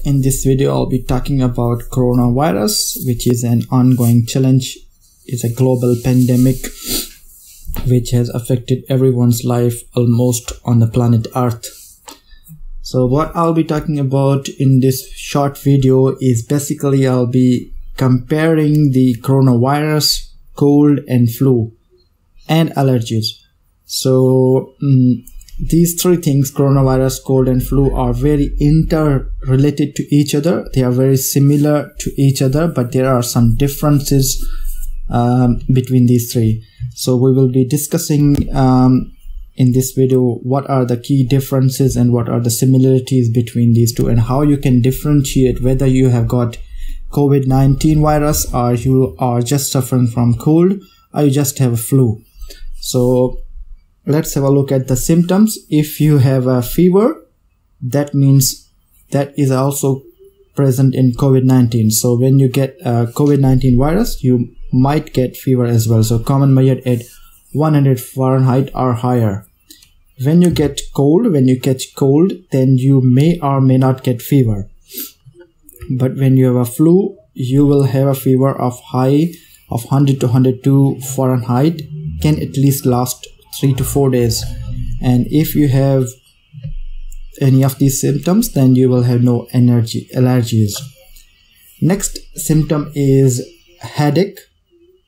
In this video, I'll be talking about coronavirus, which is an ongoing challenge. It's a global pandemic which has affected everyone's life almost on the planet Earth. So what I'll be talking about in this short video is basically I'll be comparing the coronavirus, cold and flu, and allergies. So these three things, coronavirus, cold and flu, are very interrelated to each other. They are very similar to each other, but there are some differences between these three. So we will be discussing in this video what are the key differences and what are the similarities between these two, and how you can differentiate whether you have got COVID-19 virus, or you are just suffering from cold, or you just have a flu. So let's have a look at the symptoms. If you have a fever, that means that is also present in COVID-19. So when you get a COVID-19 virus, you might get fever as well. So common measured at 100 Fahrenheit or higher. When you get cold, when you catch cold, then you may or may not get fever. But when you have a flu, you will have a fever of high of 100 to 102 Fahrenheit, can at least last 3 to 4 days. And if you have any of these symptoms, then you will have no allergies. Next symptom is headache.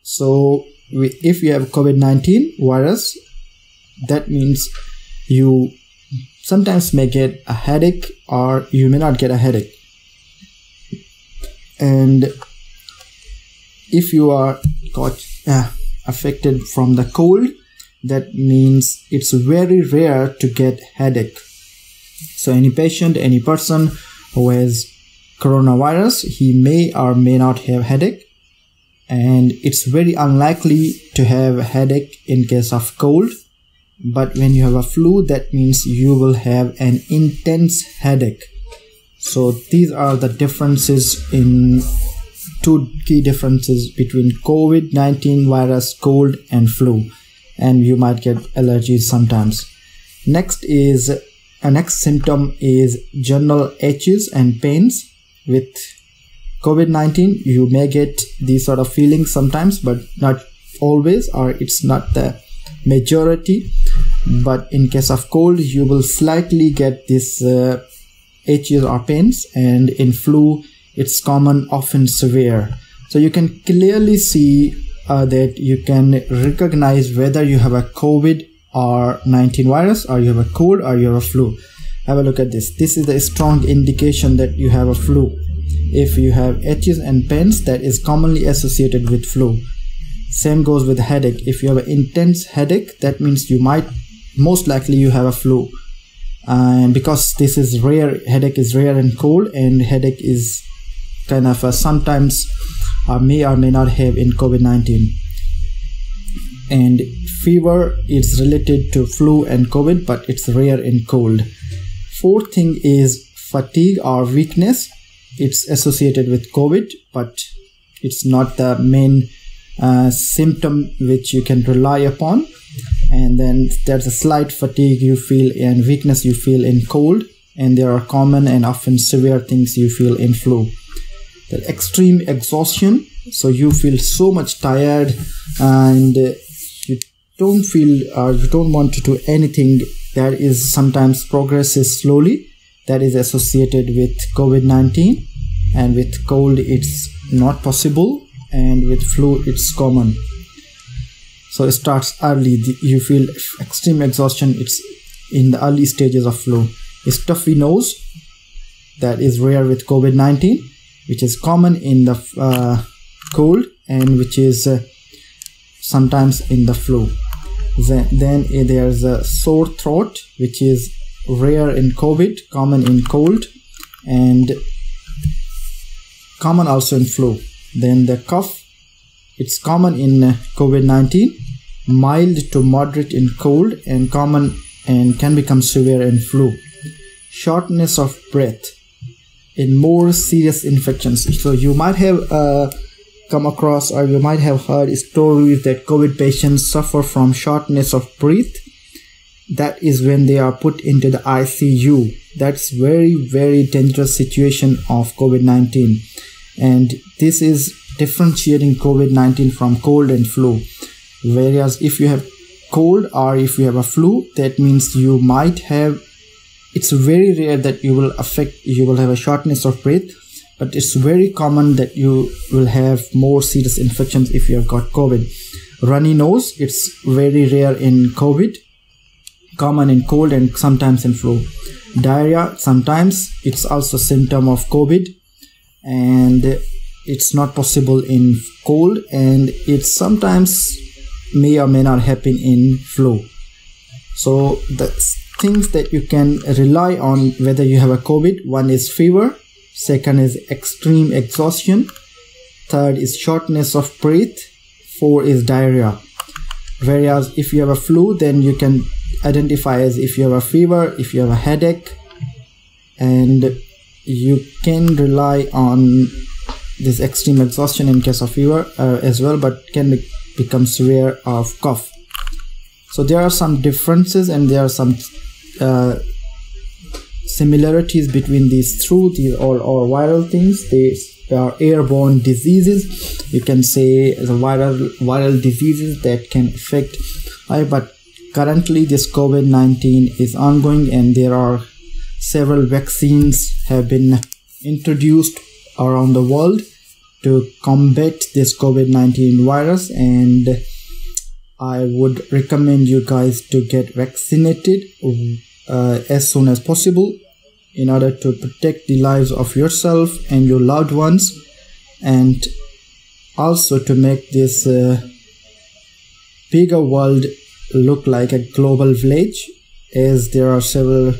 So if you have COVID-19 virus, that means you sometimes may get a headache or you may not get a headache. And if you are got affected from the cold, that means it's very rare to get headache. So any patient, any person who has coronavirus, he may or may not have headache, and it's very unlikely to have a headache in case of cold. But when you have a flu, that means you will have an intense headache. So these are the differences, in two key differences between COVID-19 virus, cold and flu, and you might get allergies sometimes. Next symptom is general aches and pains. With COVID-19, you may get these sort of feelings sometimes, but not always, or it's not the majority. But in case of cold, you will slightly get this aches or pains, and in flu, it's common, often severe. So you can clearly see that you can recognize whether you have a COVID-19 virus, or you have a cold, or you have a flu. Have a look at this. This is a strong indication that you have a flu. If you have aches and pains, that is commonly associated with flu. Same goes with headache. If you have an intense headache, that means you might, most likely you have a flu. And because this is rare, headache is rare and cold, and headache is kind of sometimes may or may not have in COVID-19. And fever is related to flu and COVID, but it's rare in cold. Fourth thing is fatigue or weakness. It's associated with COVID, but it's not the main symptom which you can rely upon. And then there's a slight fatigue you feel and weakness you feel in cold, and there are common and often severe things you feel in flu. The extreme exhaustion, so you feel so much tired and you don't feel or you don't want to do anything. That is sometimes progresses slowly. That is associated with COVID-19, and with cold it's not possible, and with flu it's common. So it starts early. You feel extreme exhaustion. It's in the early stages of flu. A stuffy nose, that is rare with COVID-19, which is common in the cold, and which is sometimes in the flu. Then there's a sore throat, which is rare in COVID, common in cold, and common also in flu. Then the cough, it's common in COVID-19, mild to moderate in cold, and common and can become severe in flu. Shortness of breath in more serious infections. So you might have come across, or you might have heard stories that COVID patients suffer from shortness of breath. That is when they are put into the ICU. That's very dangerous situation of COVID-19, and this is differentiating COVID-19 from cold and flu. Whereas if you have cold or if you have a flu, that means you might have, it's very rare that you will have a shortness of breath, but it's very common that you will have more serious infections if you have got COVID. Runny nose, it's very rare in COVID, common in cold and sometimes in flu. Diarrhea, sometimes it's also a symptom of COVID, and it's not possible in cold, and it sometimes may or may not happen in flu. So the things that you can rely on whether you have a COVID: one is fever, second is extreme exhaustion, third is shortness of breath, 4 is diarrhea. Whereas if you have a flu, then you can identify as if you have a fever, if you have a headache, and you can rely on this extreme exhaustion in case of fever as well, but can become severe of cough. So there are some differences and there are some similarities between these three or viral things. They are airborne diseases, you can say, the viral diseases that can affect but currently this COVID-19 is ongoing, and there are several vaccines have been introduced around the world to combat this COVID-19 virus, and I would recommend you guys to get vaccinated as soon as possible in order to protect the lives of yourself and your loved ones, and also to make this bigger world look like a global village, as there are several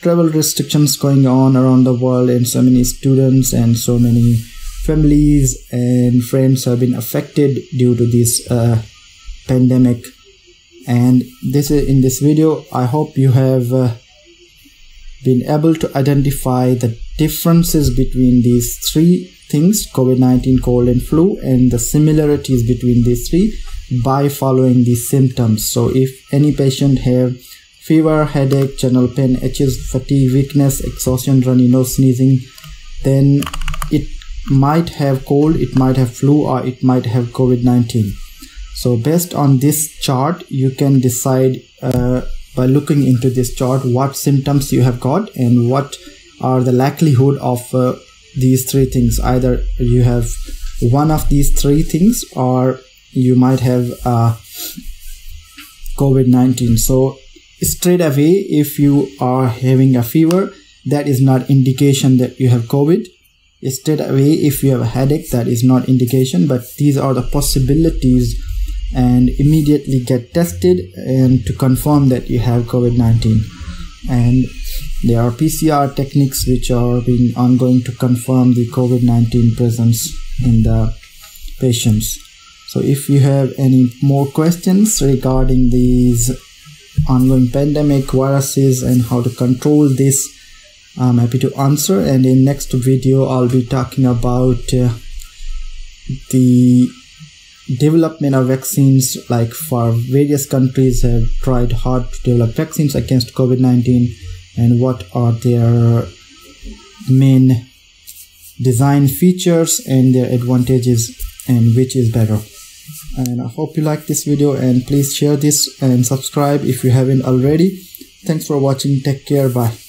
travel restrictions going on around the world, and so many students and so many families and friends have been affected due to this pandemic. And this is in this video, I hope you have been able to identify the differences between these three things: COVID-19, cold and flu, and the similarities between these three by following these symptoms. So if any patient have fever, headache, general pain, itches, fatigue, weakness, exhaustion, runny nose, sneezing, then it might have cold, it might have flu, or it might have COVID-19. So based on this chart, you can decide by looking into this chart what symptoms you have got and what are the likelihood of these three things. Either you have one of these three things, or you might have COVID-19. So straight away, if you are having a fever, that is not indication that you have COVID. Straight away, if you have a headache, that is not indication, but these are the possibilities, and immediately get tested and to confirm that you have COVID-19. And there are PCR techniques which are being ongoing to confirm the COVID-19 presence in the patients. So if you have any more questions regarding these ongoing pandemic, viruses, and how to control this, I'm happy to answer. And in next video, I'll be talking about the development of vaccines. Like for various countries have tried hard to develop vaccines against COVID-19, and what are their main design features and their advantages, and which is better. And I hope you like this video, and please share this and subscribe if you haven't already. Thanks for watching. Take care. Bye.